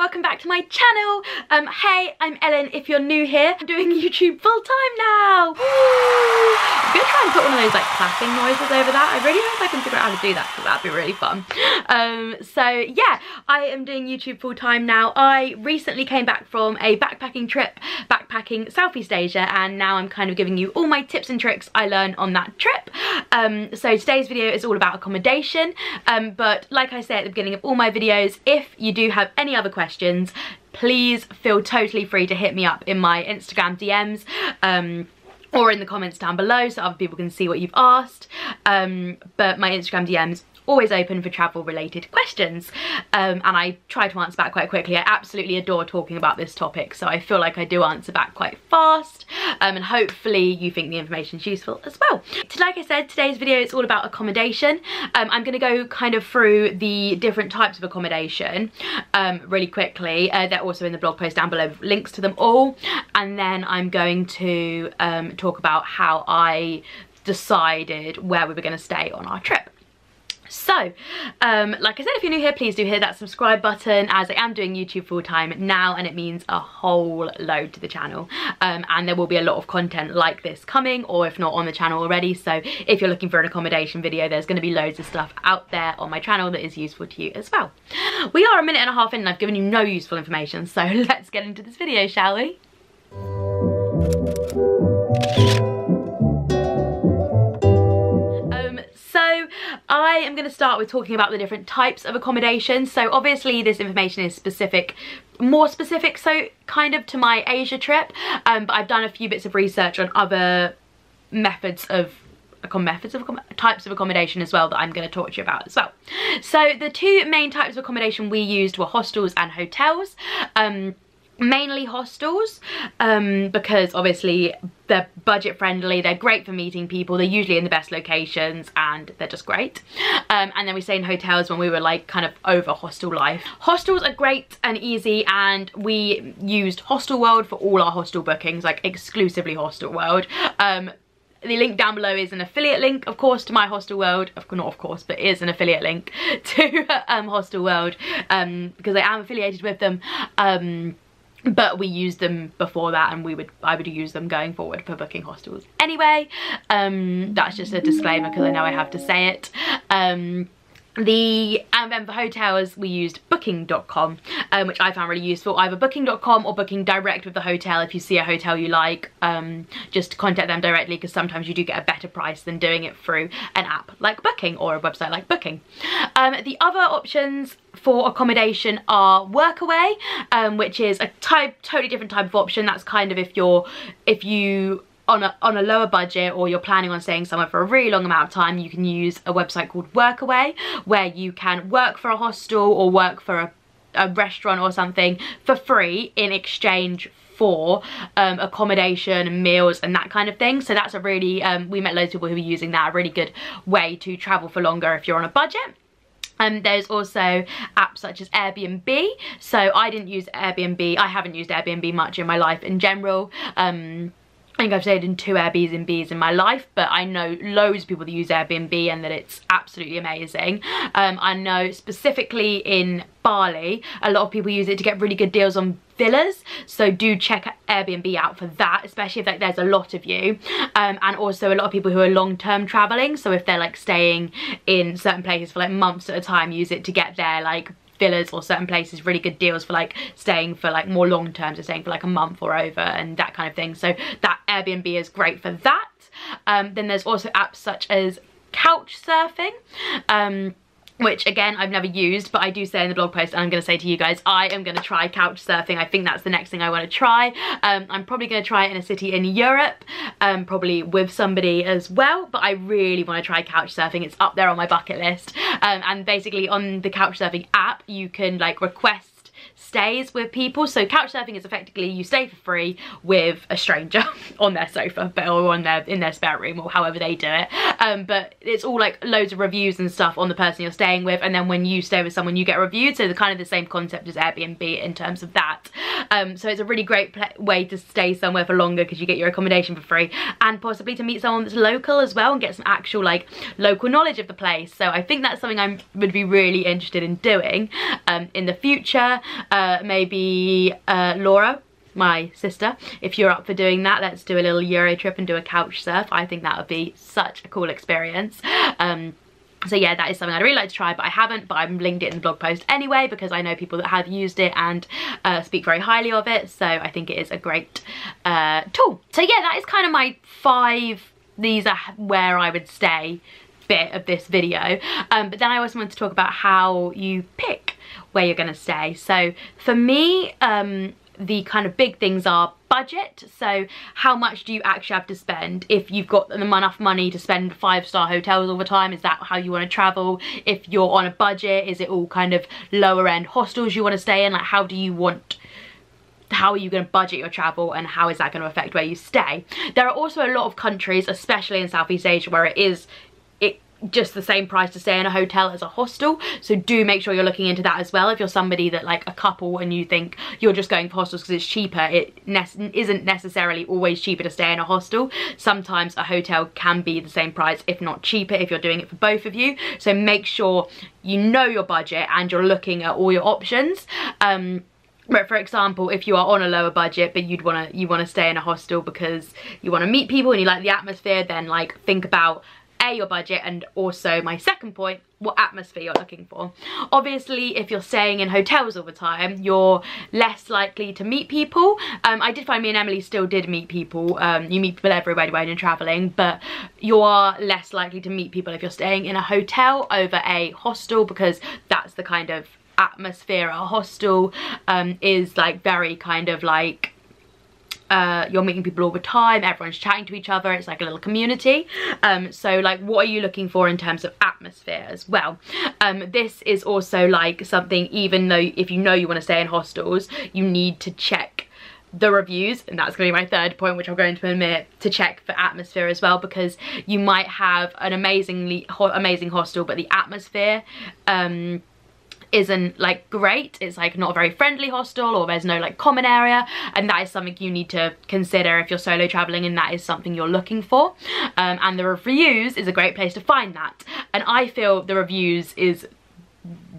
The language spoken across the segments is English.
welcome back to my channel. Hey, I'm Ellen if you're new here. I'm doing YouTube full time now. Woo! I'm gonna try and put one of those like clapping noises over that. I really hope I can figure out how to do that because that'd be really fun. So yeah, I am doing YouTube full time now. I recently came back from a backpacking trip, backpacking Southeast Asia, and now I'm kind of giving you all my tips and tricks I learned on that trip. So today's video is all about accommodation, but like I say at the beginning of all my videos, if you do have any other questions, please feel totally free to hit me up in my Instagram DMs or in the comments down below so other people can see what you've asked. But my Instagram DMs always open for travel related questions, and I try to answer back quite quickly. I absolutely adore talking about this topic, so I feel like I do answer back quite fast, and hopefully you think the information's useful as well. Like I said, today's video is all about accommodation. I'm going to go kind of through the different types of accommodation really quickly. They're also in the blog post down below with links to them all, and then I'm going to talk about how I decided where we were going to stay on our trip. So, like I said, if you're new here, please do hit that subscribe button, as I am doing YouTube full time now, and it means a whole load to the channel. And there will be a lot of content like this coming, or if not on the channel already. So if you're looking for an accommodation video, there's going to be loads of stuff out there on my channel that is useful to you as well. We are a minute and a half in and I've given you no useful information, so let's get into this video, shall we? So I am going to start with talking about the different types of accommodation. So obviously this information is more specific so kind of to my Asia trip, but I've done a few bits of research on other types of accommodation as well that I'm going to talk to you about as well. So the two main types of accommodation we used were hostels and hotels. Mainly hostels, because obviously they're budget friendly, they're great for meeting people, they're usually in the best locations, and they're just great. And then we stayed in hotels when we were like kind of over hostel life. Hostels are great and easy, and we used Hostel World for all our hostel bookings, like exclusively Hostel World. The link down below is an affiliate link, of course, to my Hostel World. Not of course, but is an affiliate link to Hostel World, because I am affiliated with them. But we used them before that, and I would use them going forward for booking hostels anyway. That's just a disclaimer because I know I have to say it. And then for hotels we used booking.com, which I found really useful. Either booking.com or booking direct with the hotel. If you see a hotel you like, just contact them directly, because sometimes you do get a better price than doing it through an app like Booking or a website like Booking. The other options for accommodation are Workaway, which is a totally different type of option. That's kind of if you on a lower budget, or you're planning on staying somewhere for a really long amount of time, you can use a website called Workaway, where you can work for a hostel or work for a restaurant or something for free in exchange for accommodation and meals and that kind of thing. So that's a really, we met loads of people who were using that, a really good way to travel for longer if you're on a budget. There's also apps such as Airbnb. So I didn't use Airbnb. I haven't used Airbnb much in my life in general. I think I've stayed in 2 Airbnbs in my life, but I know loads of people that use Airbnb and that it's absolutely amazing. I know specifically in Bali, a lot of people use it to get really good deals on villas, so do check Airbnb out for that, especially if like there's a lot of you. And also a lot of people who are long-term traveling, so if they're like staying in certain places for like months at a time, use it to get their like villas or certain places really good deals for like staying for like more long term, so staying for like a month or over and that kind of thing. So that Airbnb is great for that. Then there's also apps such as couch surfing, which again I've never used, but I do say in the blog post, and I'm going to say to you guys, I am going to try couch surfing. I think that's the next thing I want to try. I'm probably going to try it in a city in Europe, probably with somebody as well, but I really want to try couch surfing. It's up there on my bucket list. And basically on the couch surfing app you can like request stays with people. So couch surfing is effectively you stay for free with a stranger on their sofa, or in their spare room, or however they do it. But it's all like loads of reviews and stuff on the person you're staying with, and then when you stay with someone you get reviewed. So the kind of the same concept as Airbnb in terms of that. So it's a really great way to stay somewhere for longer because you get your accommodation for free, and possibly to meet someone that's local as well and get some actual like local knowledge of the place. So I think that's something I would be really interested in doing in the future. Maybe Laura, my sister, if you're up for doing that, let's do a little Euro trip and do a couch surf. I think that would be such a cool experience. So yeah, that is something I'd really like to try, but I haven't, but I've linked it in the blog post anyway because I know people that have used it and speak very highly of it, so I think it is a great tool. So yeah, that is kind of my 5 these are where I would stay bit of this video, but then I also wanted to talk about how you pick where you're going to stay. So for me, the kind of big things are budget. So how much do you actually have to spend? If you've got enough money to spend 5-star hotels all the time, is that how you want to travel? If you're on a budget, is it all kind of lower end hostels you want to stay in? Like how are you going to budget your travel, and how is that going to affect where you stay? There are also a lot of countries, especially in Southeast Asia, where it is just the same price to stay in a hotel as a hostel, so do make sure you're looking into that as well. If you're somebody that like a couple and you think you're just going for hostels because it's cheaper, it isn't necessarily always cheaper to stay in a hostel. Sometimes a hotel can be the same price, if not cheaper, if you're doing it for both of you. So make sure you know your budget and you're looking at all your options. But for example, if you are on a lower budget but you want to stay in a hostel because you want to meet people and you like the atmosphere, then like think about your budget, and also my second point, what atmosphere you're looking for. Obviously, if you're staying in hotels all the time, you're less likely to meet people. I did find me and Emily still did meet people. You meet people everywhere when you're traveling, but you are less likely to meet people if you're staying in a hotel over a hostel, because that's the kind of atmosphere a hostel is like, very kind of like you're meeting people all the time, everyone's chatting to each other, it's like a little community. So like, what are you looking for in terms of atmosphere as well? This is also like something, even though if you know you want to stay in hostels, you need to check the reviews, and that's going to be my third point, which I'll go into in a minute, to check for atmosphere as well, because you might have an amazing hostel but the atmosphere isn't like great. It's like not a very friendly hostel, or there's no like common area, and that is something you need to consider if you're solo traveling and that is something you're looking for. And the reviews is a great place to find that, and I feel the reviews is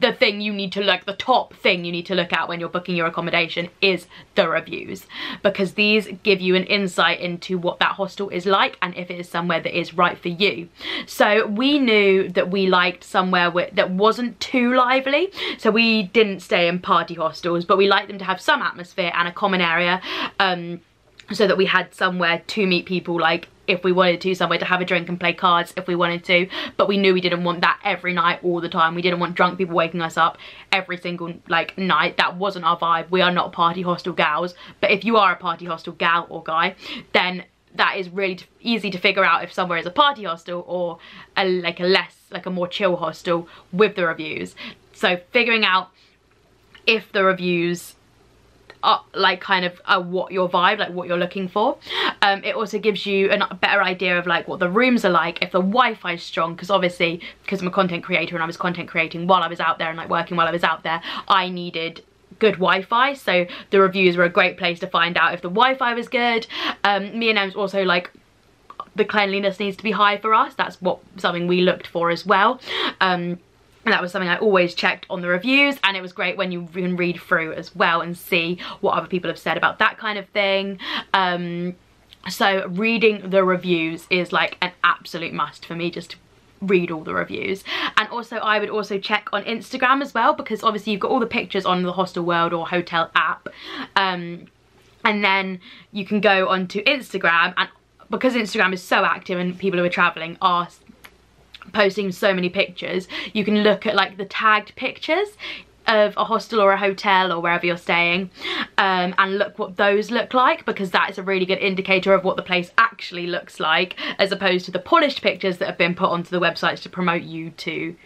the thing you need to look, the top thing you need to look at when you're booking your accommodation is the reviews, because these give you an insight into what that hostel is like and if it is somewhere that is right for you. So we knew that we liked somewhere that wasn't too lively, so we didn't stay in party hostels, but we liked them to have some atmosphere and a common area, so that we had somewhere to meet people, like if we wanted to, somewhere to have a drink and play cards if we wanted to, but we knew we didn't want that every night all the time. We didn't want drunk people waking us up every single like night. That wasn't our vibe. We are not party hostel gals, but if you are a party hostel gal or guy, then that is really easy to figure out if somewhere is a party hostel or a more chill hostel with the reviews. So figuring out if the reviews like kind of what your vibe, like what you're looking for. It also gives you a better idea of like what the rooms are like, if the Wi-Fi is strong, because obviously, because I'm a content creator and I was content creating while I was out there and like working while I was out there, I needed good Wi-Fi, so the reviews were a great place to find out if the Wi-Fi was good. Me and Em's also like, the cleanliness needs to be high for us. That's something we looked for as well. And that was something I always checked on the reviews, and it was great when you can read through as well and see what other people have said about that kind of thing. So reading the reviews is like an absolute must for me, just to read all the reviews. And also I would also check on Instagram as well, because obviously you've got all the pictures on the Hostel World or hotel app, and then you can go onto Instagram, and because Instagram is so active and people who are traveling are posting so many pictures, you can look at like the tagged pictures of a hostel or a hotel or wherever you're staying, and look what those look like, because that is a really good indicator of what the place actually looks like, as opposed to the polished pictures that have been put onto the websites to promote you to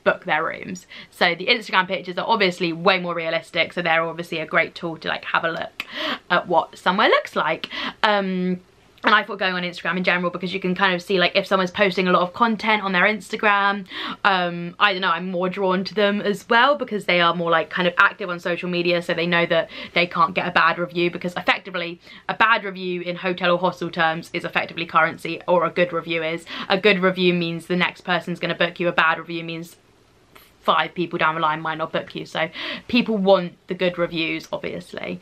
book their rooms. So the Instagram pictures are obviously way more realistic, so they're obviously a great tool to like have a look at what somewhere looks like. And I thought going on Instagram in general, because you can kind of see like if someone's posting a lot of content on their Instagram, I don't know, I'm more drawn to them as well because they are more like kind of active on social media, so they know that they can't get a bad review, because effectively a bad review in hotel or hostel terms is effectively currency, or a good review is. A good review means the next person's going to book you, a bad review means 5 people down the line might not book you. So people want the good reviews, obviously.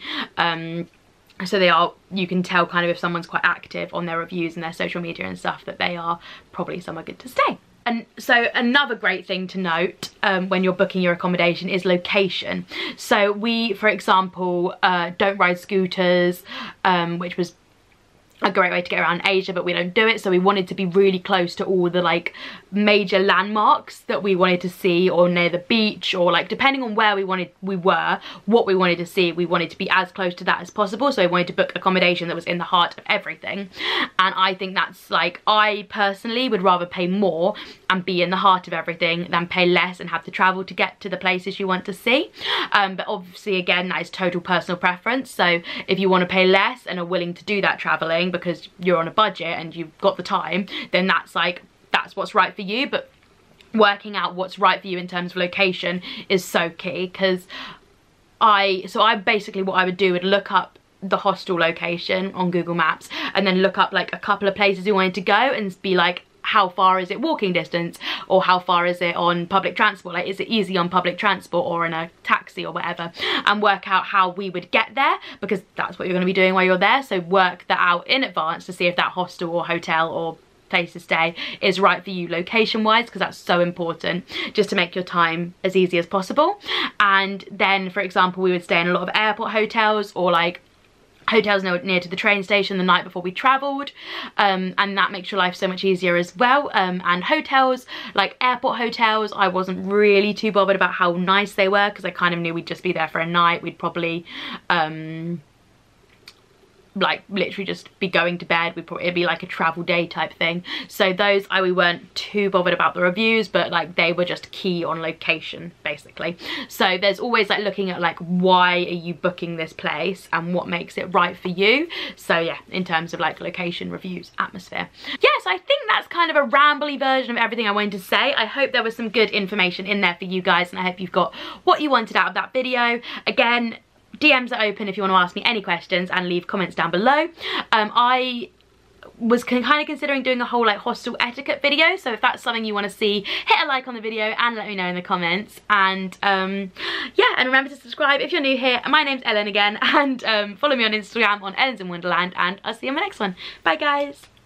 So they are, you can tell kind of if someone's quite active on their reviews and their social media and stuff, that they are probably somewhere good to stay. And so another great thing to note when you're booking your accommodation is location. So we, for example, don't ride scooters, which was a great way to get around Asia, but we don't do it. So we wanted to be really close to all the like major landmarks that we wanted to see, or near the beach, or like depending on where we wanted to see, we wanted to be as close to that as possible. So we wanted to book accommodation that was in the heart of everything. And I think that's like, I personally would rather pay more and be in the heart of everything than pay less and have to travel to get to the places you want to see. But obviously again, that is total personal preference. So if you want to pay less and are willing to do that traveling because you're on a budget and you've got the time, then that's what's right for you. But working out what's right for you in terms of location is so key, because I basically, what I would do would look up the hostel location on Google Maps and then look up like a couple of places you wanted to go and be like, how far is it walking distance, or how far is it on public transport, like is it easy on public transport or in a taxi or whatever, and work out how we would get there, because that's what you're going to be doing while you're there. So work that out in advance to see if that hostel or hotel or place to stay is right for you location wise, because that's so important, just to make your time as easy as possible. And then, for example, we would stay in a lot of airport hotels, or like hotels near to the train station the night before we travelled, and that makes your life so much easier as well. And hotels, like airport hotels, I wasn't really too bothered about how nice they were, because I kind of knew we'd just be there for a night. We'd probably like literally just be going to bed. It'd be like a travel day type thing. So those, we weren't too bothered about the reviews, but like they were just key on location basically. So there's always like looking at like, why are you booking this place and what makes it right for you. So yeah, in terms of like location, reviews, atmosphere. Yes, I think that's kind of a rambly version of everything I wanted to say. I hope there was some good information in there for you guys, and I hope you've got what you wanted out of that video. Again, DMs are open if you want to ask me any questions, and leave comments down below. I was kind of considering doing a whole like hostel etiquette video, so if that's something you want to see, hit a like on the video and let me know in the comments. And yeah, and remember to subscribe if you're new here. My name's Ellen again, and follow me on Instagram on ellensinwonderland, and I'll see you in my next one. Bye guys.